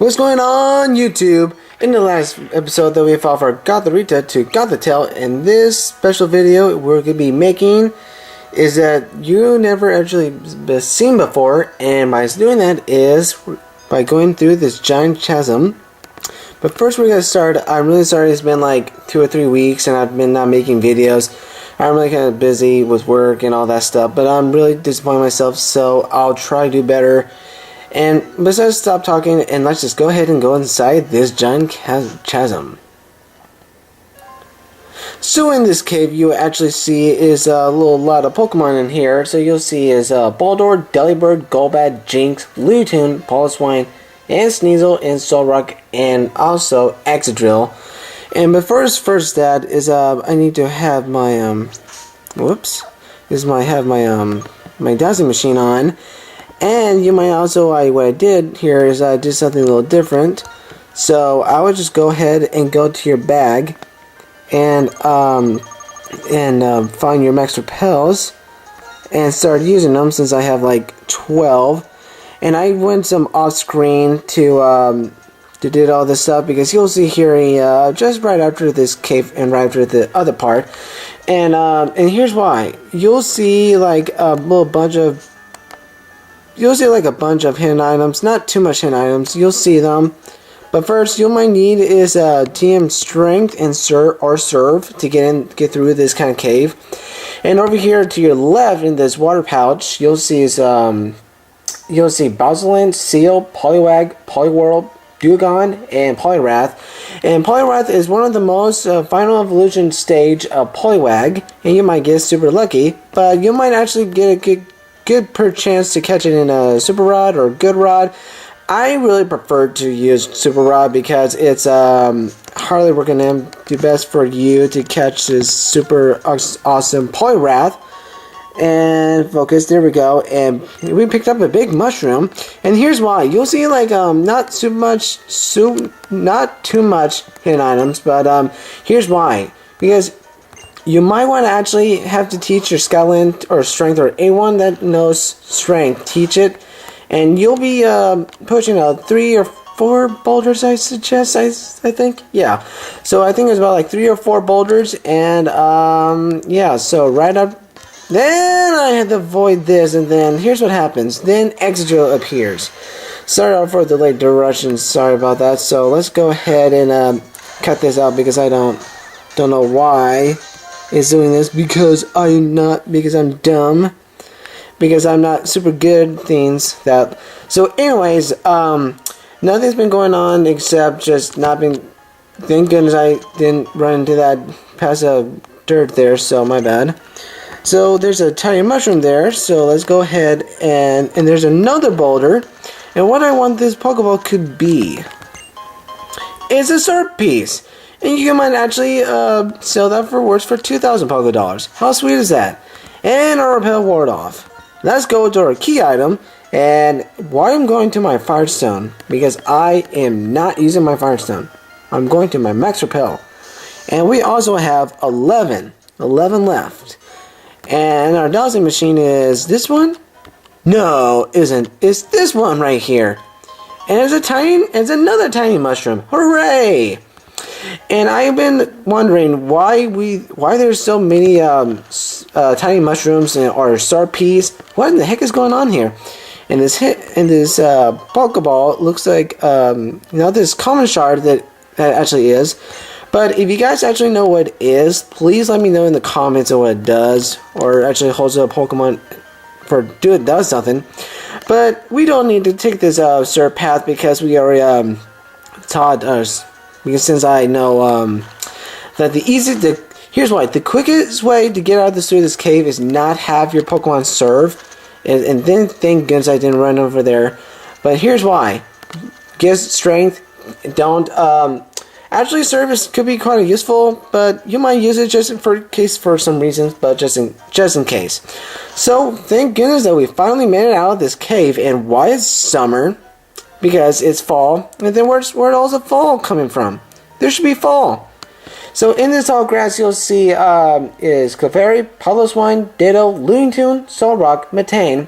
What's going on, YouTube? In the last episode that we evolved for Got the Rita to Got the Tail, in this special video we're going to be making is that you never actually been seen before, and by doing that is by going through this giant chasm. But first we're going to start. I'm really sorry it's been like 2 or 3 weeks and I've been not making videos. I'm really kind of busy with work and all that stuff, but I'm really disappointed myself, so I'll try to do better. And besides, stop talking and let's just go ahead and go inside this giant chasm. So in this cave, you actually see is a lot of Pokemon in here. So you'll see is Baldor, Delibird, Golbat, Jinx, Lutoon, Poliwhirl, and Sneasel, and Solrock, and also Excadrill. And but first that is I need to have my my dowsing machine on. And you might also, what I did here is I did something a little different. So I would just go ahead and go to your bag and find your max repels and start using them, since I have like 12. And I went some off screen to did all this stuff, because you'll see here just right after this cave and right after the other part. And here's why. You'll see like a bunch of hidden items, not too much hidden items, you'll see them. But first, you might need is TM Strength and Serve to get through this kind of cave. And over here to your left in this water pouch, you'll see Bowsland, Seal, Poliwag, Poliwhirl, Dewgong, and Poliwrath. And Poliwrath is one of the most final evolution stage of Poliwag, and you might get super lucky, but you might actually get a good per chance to catch it in a Super Rod or Good Rod. I really prefer to use Super Rod because it's hardly working to do best for you to catch this super awesome Poliwrath. And focus, there we go, and we picked up a big mushroom. And here's why. You'll see like not too much hidden items, but here's why. Because you might want to actually have to teach your Skyland or Strength, or anyone that knows Strength, teach it. And you'll be pushing 3 or 4 boulders, I suggest, I think. Yeah. So I think it's about like 3 or 4 boulders. And yeah, so right up. Then I had to avoid this, and then here's what happens. Then Excadrill appears. Sorry for the late direction, sorry about that. So let's go ahead and cut this out, because I don't know why it's doing this, because I'm dumb, because I'm not super good at things that. So anyways, nothing's been going on except just not being. Thank goodness I didn't run into that past dirt there, so my bad. So there's a tiny mushroom there, so let's go ahead and there's another boulder. And what I want this Pokeball could be is a sword piece. And you might actually sell that for 2,000 Poké Dollars. How sweet is that? And our repel ward off. Let's go to our key item. And why I'm going to my Firestone? Because I am not using my Firestone. I'm going to my max repel. And we also have 11 left. And our dowsing machine is this one? No, isn't. It's this one right here. And it's another tiny mushroom. Hooray! And I've been wondering why there's so many tiny mushrooms or star peas. What in the heck is going on here? And this Pokeball looks like this common shard that actually is. But if you guys actually know what it is, please let me know in the comments of what it does, or actually holds up Pokemon does something. But we don't need to take this certain path, because we already taught us. Because since I know that here's why. The quickest way to get out through this cave is not have your Pokemon serve, and then thank goodness I didn't run over there. But here's why. Get Strength. Don't actually, service could be quite useful, but you might use it just for some reasons, but just in case. So thank goodness that we finally made it out of this cave. And why is summer? Because it's fall. And then where's all the fall coming from? There should be fall. So in this tall grass, you'll see is Clefairy, Poliwhirl, Ditto, Lutoon, Solrock, Metane,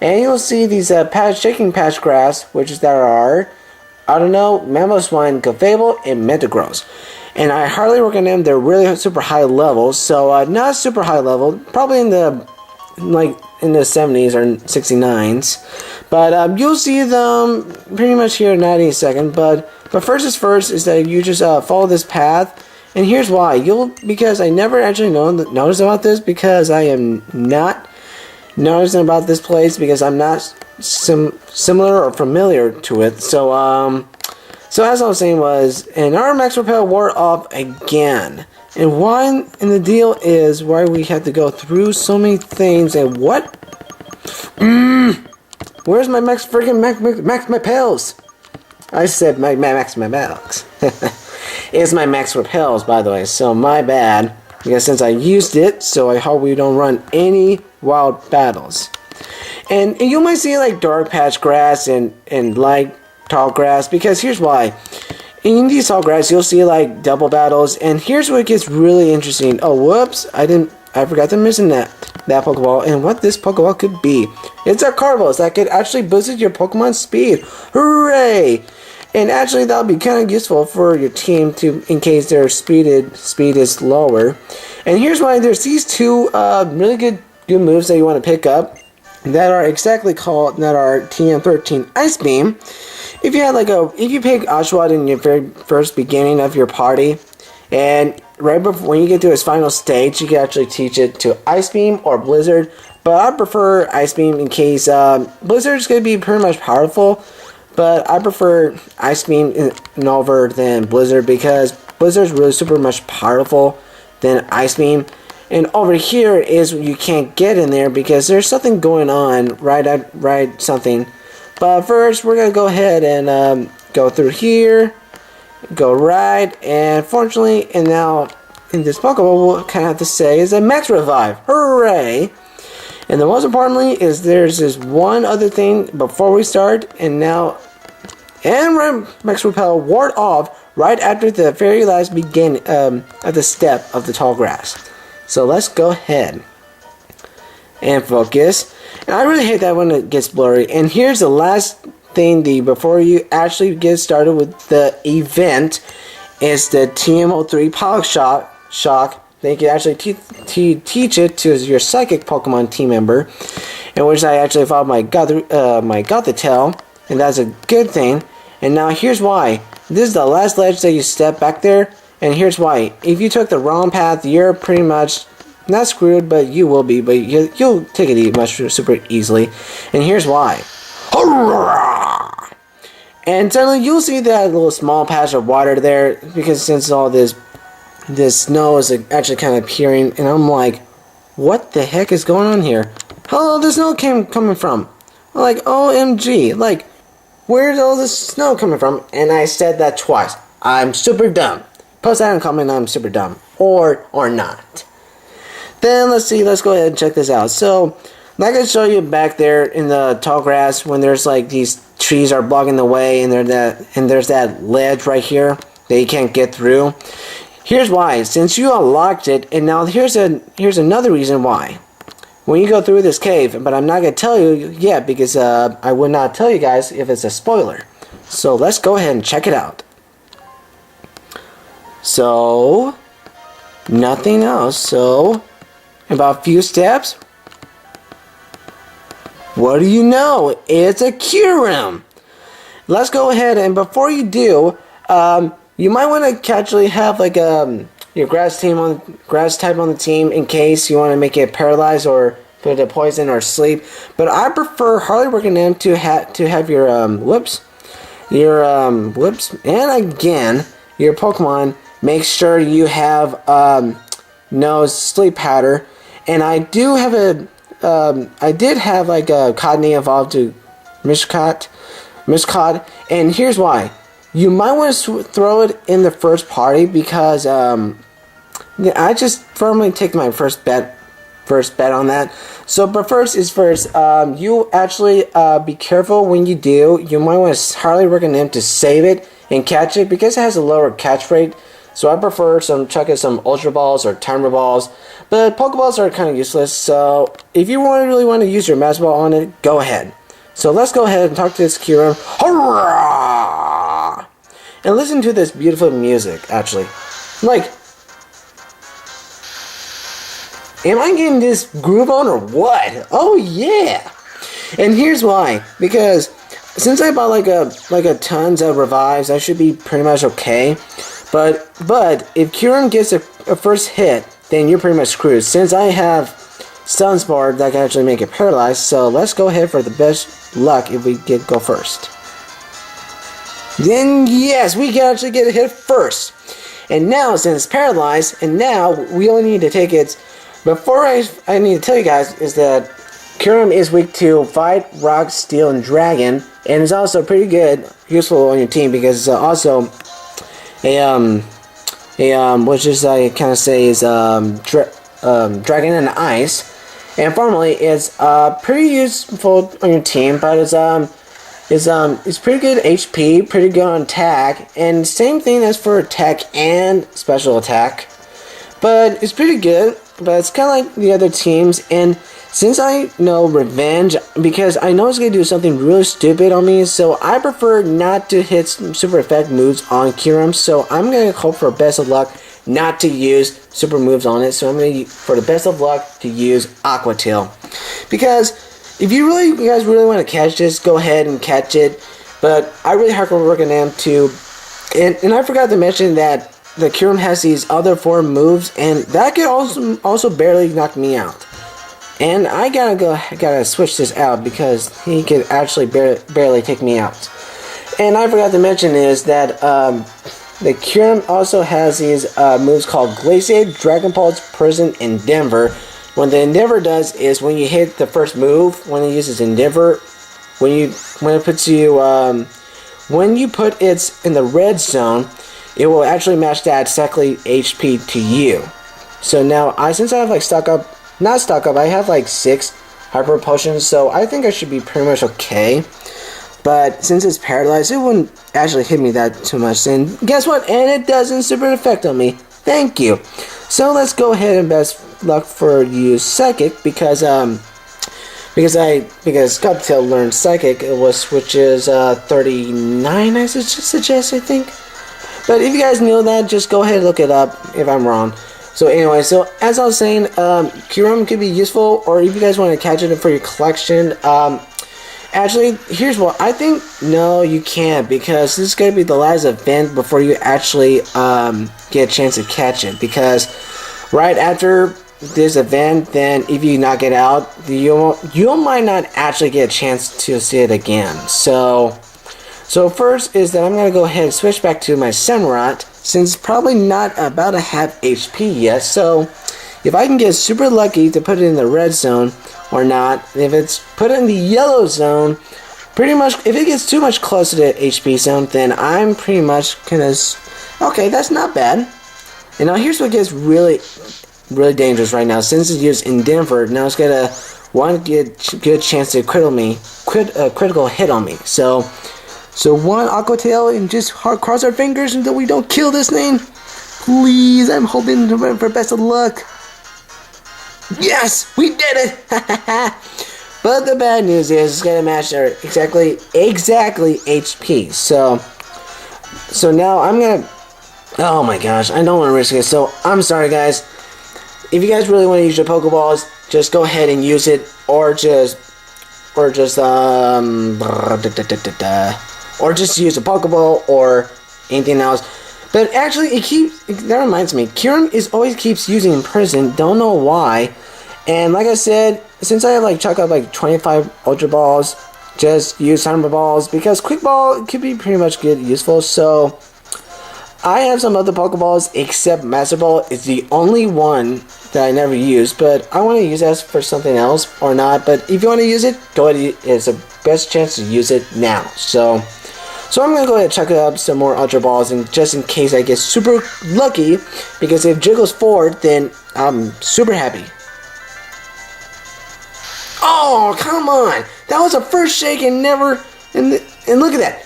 and you'll see these shaking patch grass, which is that are I don't know, Mammoth Swine, Clefable, and Metagross. And I hardly recommend them. They're really super high level, so not super high level, probably in the 70s or 69s. But you'll see them pretty much here in any second. But first is first is that you just follow this path. And here's why. Because I never actually noticed about this, because I am not noticing about this place, because I'm not similar or familiar to it. So as I was saying was, and our Max Repel wore off again. And the deal is why we had to go through so many things. And what? Where's my Max Repels? I said Max Repels. It's my Max Repels, by the way. So my bad, because since I used it, so I hope we don't run any wild battles. And you might see like dark patch grass and light tall grass, because here's why. In these tall grass, you'll see like double battles, and here's where it gets really interesting. Oh, whoops! I forgot to mention that Pokeball, and what this Pokeball could be. It's a Carvos that could actually boost your Pokemon speed. Hooray! And actually, that'll be kind of useful for your team in case their speed is lower. And here's why. There's these two really good moves that you want to pick up that are TM13 Ice Beam. If you pick Oshawott in your very first beginning of your party, and right before when you get to his final stage, you can actually teach it to Ice Beam or Blizzard. But I prefer Ice Beam in case Blizzard is going to be pretty much powerful. But I prefer Ice Beam over than Blizzard, because Blizzard is really super much powerful than Ice Beam. And over here is you can't get in there because there's something going on something. But first, we're going to go ahead and go through here, go right, and fortunately, and now in this Pokeball, we'll kind of have to say is a Max Revive. Hooray! And the most importantly is there's this one other thing before we start, and Max Repel ward off right after the very last beginning of the step of the tall grass. So let's go ahead and focus. And I really hate that when it gets blurry. And here's the last thing before you actually get started with the event is the TM03 Power Shock. They can actually teach it to your Psychic Pokemon team member, in which I actually followed my Gothitelle, and that's a good thing. And now here's why. This is the last ledge that you step back there, and here's why. If you took the wrong path, you're pretty much not screwed, but you will be. But you'll take it super easily. And here's why. Hurrah! And suddenly you'll see that little small patch of water there, because since all this snow is actually kind of appearing, and I'm like, what the heck is going on here? Hello, the snow coming from? Like, OMG, like, where's all this snow coming from? And I said that twice. I'm super dumb. Post that in a comment, I'm super dumb. Or not. Then let's go ahead and check this out. So, like I showed you back there in the tall grass, when there's like these trees are blocking the way, and there's that ledge right here that you can't get through. Here's why. Since you unlocked it, and now here's another reason why. When you go through this cave, but I'm not going to tell you yet, because I would not tell you guys if it's a spoiler. So let's go ahead and check it out. So, nothing else. So, about a few steps, what do you know? It's a Kyurem. Let's go ahead, and before you do, you might want to actually have like your grass type on the team in case you want to make it paralyzed or put it poison or sleep. But I prefer hardly recommend to have your whoops, and again your Pokemon. Make sure you have no sleep pattern. And I do have I did have like a Codney evolved to Mishcot, and here's why. You might want to throw it in the first party, because I just firmly take my first bet on that. So, but first is first. You actually be careful when you do. You might want to hardly recommend to save it and catch it, because it has a lower catch rate. So I prefer chucking some Ultra Balls or Timer Balls. But Pokeballs are kind of useless. So if you really want to use your Master Ball on it, go ahead. So let's go ahead and talk to this Kyurem. Hurrah! and listen to this beautiful music, actually. Like, am I getting this groove on or what? Oh yeah! And here's why. Because since I bought like a tons of revives, I should be pretty much okay. But if Kyurem gets a first hit, then you're pretty much screwed. Since I have Stun Spore that can actually make it paralyzed, so let's go ahead for the best luck if we go first. Then yes, we can actually get a hit first. And now since it's paralyzed, and now we only need to take its. Before I need to tell you guys is that Kyurem is weak to Fight, Rock, Steel, and Dragon, and is also pretty good, useful on your team because it's also which is I kind of say is Dragon and Ice, and formerly it's pretty useful on your team, but it's pretty good HP, pretty good on attack, and same thing as for attack and special attack, but it's pretty good. But it's kind of like the other teams, and since I know Revenge, because I know it's going to do something really stupid on me, so I prefer not to hit super effect moves on Kyurem, so I'm going to hope for best of luck not to use super moves on it, so I'm going to, for the best of luck, to use Aqua Tail. Because if you guys really want to catch this, go ahead and catch it, but I really hardcore work on them too, and I forgot to mention that the Kyurem has these other 4 moves, and that could also barely knock me out. And I gotta switch this out because he could actually barely take me out. And I forgot to mention is that the Kyurem also has these moves called Glacier, Dragon Pulse, Prison, Endeavor. What the Endeavor does is when you hit the first move, when it uses Endeavor, when you put it in the red zone, it will actually match that exactly HP to you. So now, since I have like I have like 6 hyper potions, so I think I should be pretty much okay. But since it's paralyzed, it wouldn't actually hit me that too much. And guess what? And it doesn't super effect on me. Thank you. So let's go ahead and best luck for you Psychic because Sculptail learned Psychic, which is 39 I suggest I think. But if you guys know that, just go ahead and look it up if I'm wrong. So anyway, so as I was saying, Kyurem could be useful, or if you guys want to catch it for your collection, actually, here's what I think. No, you can't, because this is going to be the last event before you actually get a chance to catch it. Because right after this event, then if you knock it out, you might not actually get a chance to see it again. So first is that I'm going to go ahead and switch back to my Samurott, since it's probably not about to have HP yet. So if I can get super lucky to put it in the red zone or not, if it's put in the yellow zone, pretty much if it gets too much closer to the HP zone, then I'm pretty much gonna, okay, that's not bad. And now here's what gets really dangerous right now. Since it's used in Denver, now it's got a good chance to critical hit on me. So one Aqua Tail and just cross our fingers until we don't kill this thing. Please, I'm hoping for best of luck. Yes, we did it! But the bad news is it's gonna match our exactly HP. So now I'm gonna. Oh my gosh, I don't want to risk it. So I'm sorry, guys. If you guys really want to use your Pokeballs, just go ahead and use it, or just use a Pokeball or anything else. But actually, that reminds me, Kyurem always keeps using Prison, don't know why. And like I said, since I have chalk up 25 Ultra Balls, just use Cyber Balls, because Quick Ball could be pretty much good, useful. So I have some other Pokeballs, except Master Ball is the only one that I never use, but I want to use that for something else or not. But if you want to use it, go ahead. It's the best chance to use it now. So I'm going to go ahead and chuck up some more Ultra Balls, and just in case I get super lucky, because if Jiggle's forward, then I'm super happy. Oh, come on! That was a first shake and never... And look at that!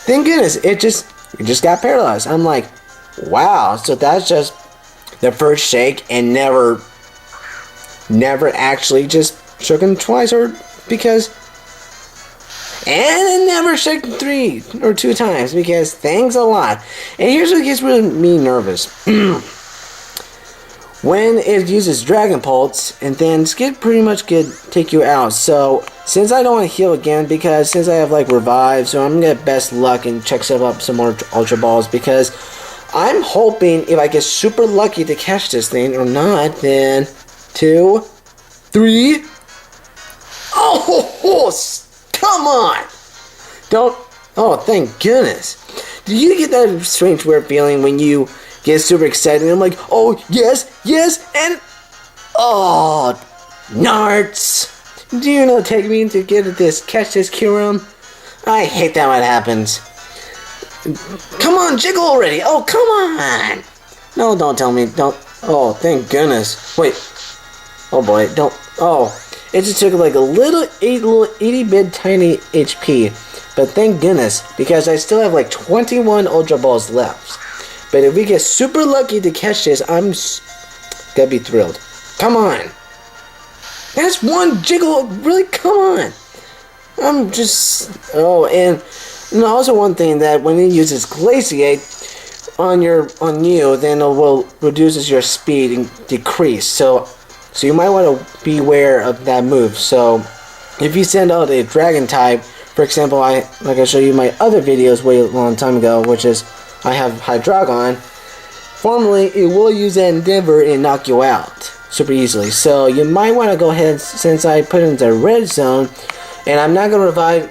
Thank goodness, it just got paralyzed. I'm like, wow, so that's just the first shake and never actually just shook him twice, or because... And it never shook 3 or 2 times because thanks a lot. And here's what gets me nervous. When it uses Dragon Pulse, and then Skid pretty much could take you out. So, since I don't want to heal again, because since I have like Revive, so I'm going to get best luck and check up some more Ultra Balls, because I'm hoping if I get super lucky to catch this thing or not, then 2, 3. Oh, come on! Don't. Oh, thank goodness. Do you get that strange weird feeling when you get super excited and I'm like, oh, yes, and oh, narts. Do you know take me to get this, catch this Kyurem? I hate that when it happens. Come on, jiggle already. Oh, come on. No, don't tell me. Don't. Oh, thank goodness. Wait. Oh, boy. Don't. Oh. It just took like a little 80-bit tiny HP. But thank goodness. Because I still have like 21 Ultra Balls left. But if we get super lucky to catch this, I'm gonna be thrilled. Come on. That's one jiggle. Really? Come on. I'm just. Oh, and also one thing that when it uses Glaciate on you, then it will reduces your speed and decrease. So you might want to be aware of that move. So if you send out a Dragon type, for example, I showed you my other videos way a long time ago, which is I have Hydreigon. Formerly, it will use that Endeavor and knock you out super easily. So you might want to go ahead, since I put it into red zone. And I'm not going to revive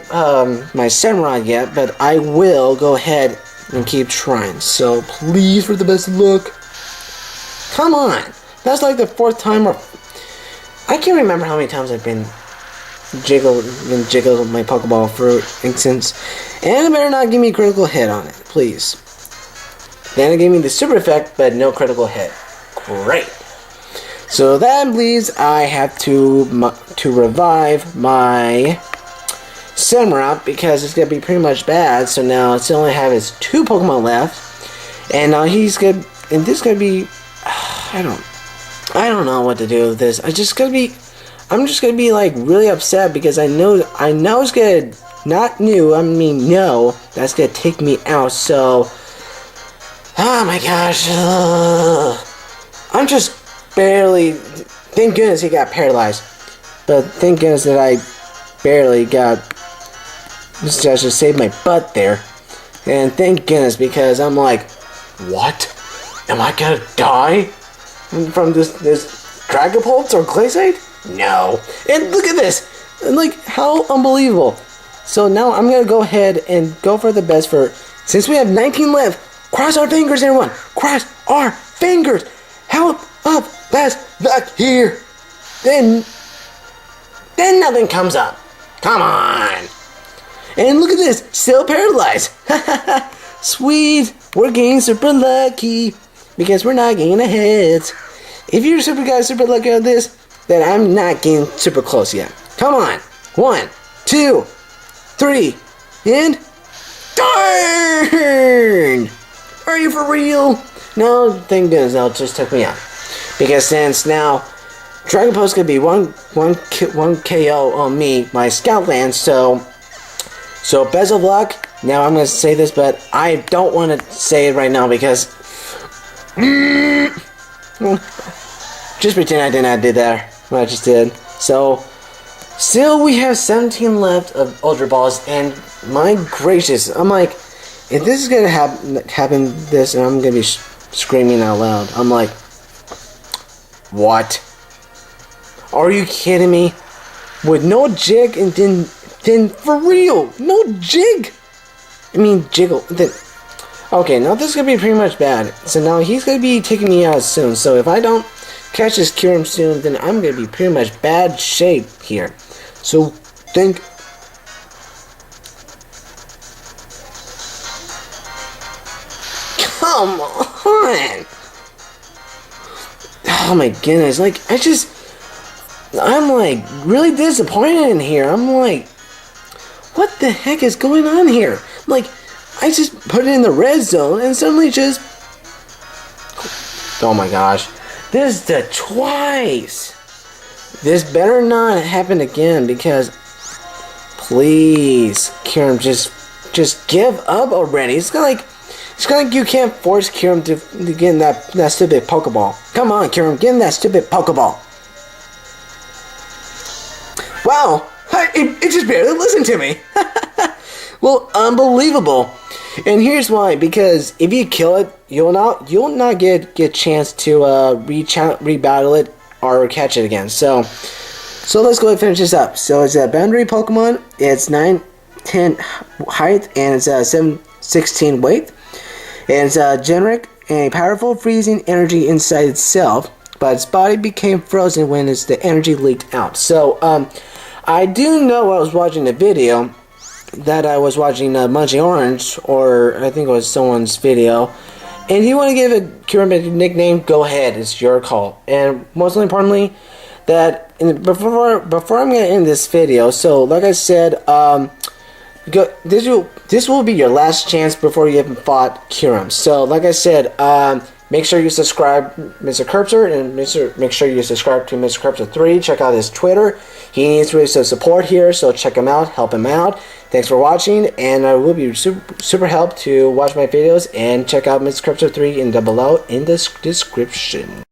my Samurai yet, but I will go ahead and keep trying. So please, for the best luck. Come on. That's like the 4th time, or I can't remember how many times I've been jiggled my Pokeball for instance. And it better not give me a critical hit on it, please. Then it gave me the super effect, but no critical hit. Great. So that leaves I have to revive my Samurai because it's gonna be pretty much bad. So now it's only have his 2 Pokemon left, and now he's good. And this is gonna be, I don't know what to do with this. I'm just gonna be like really upset because I know it's gonna no, that's gonna take me out. So, oh my gosh, I'm just barely. Thank goodness he got paralyzed, but thank goodness that I barely got. Just I should save my butt there, and thank goodness because I'm like, what? Am I gonna die from this Dragon Pulse or Glaciate? No. And look at this, and like how unbelievable. So now I'm gonna go ahead and go for the best for. Since we have 19 left, cross our fingers, everyone. Cross our fingers. Help up, best luck here. Then nothing comes up. Come on. And look at this, still paralyzed. Sweet, we're getting super lucky because we're not getting a hit. If you're super lucky on this, then I'm not getting super close yet. Come on, 1, 2, 3, and darn! Are you for real? No, thank goodness, that just took me out. Because since now Dragon Pulse could be one KO on me, my Scoutland, so best of luck. Now I'm going to say this, but I don't want to say it right now because just pretend I did not do that. What I just did. So still we have 17 left of Ultra Balls, and my gracious, I'm like, if this is going to happen this, and I'm going to be screaming out loud. I'm like, what? Are you kidding me? With no jig and then for real, no jig. I mean jiggle. Then okay, now this is gonna be pretty much bad. So now he's gonna be taking me out soon. So if I don't catch this Kyurem soon, then I'm gonna be pretty much bad shape here. So think. Come on. Oh my goodness, like I'm like really disappointed in here. I'm like, what the heck is going on here? Like, I just put it in the red zone and suddenly just, oh my gosh, this is the twice. This better not happen again because Please, Kyurem, just give up already. It's kind of like you can't force Kyurem to get in that stupid Pokeball. Come on, Kyurem, get in that stupid Pokeball. Wow, it just barely listened to me. Well, unbelievable. And here's why: because if you kill it, you'll not get a chance to rebattle it or catch it again. So let's go ahead and finish this up. So it's a boundary Pokemon. It's 9'10" height and it's 7'16" weight. And it's generic and powerful freezing energy inside itself, but its body became frozen when the energy leaked out. So I do know I was watching the video that I was watching Munchie Orange, or I think it was someone's video. And if you want to give a Kyurem a nickname, go ahead. It's your call. And most importantly, that before I'm going to end this video, so like I said, this will be your last chance before you even fought Kyurem. So like I said, make sure you subscribe Mr. Curbster, and make sure you subscribe to Mr. Curbster 3. Check out his Twitter. He needs really some support here, so check him out, help him out. Thanks for watching, and I will be super help to watch my videos and check out Mr. Curbster 3 in the below in the description.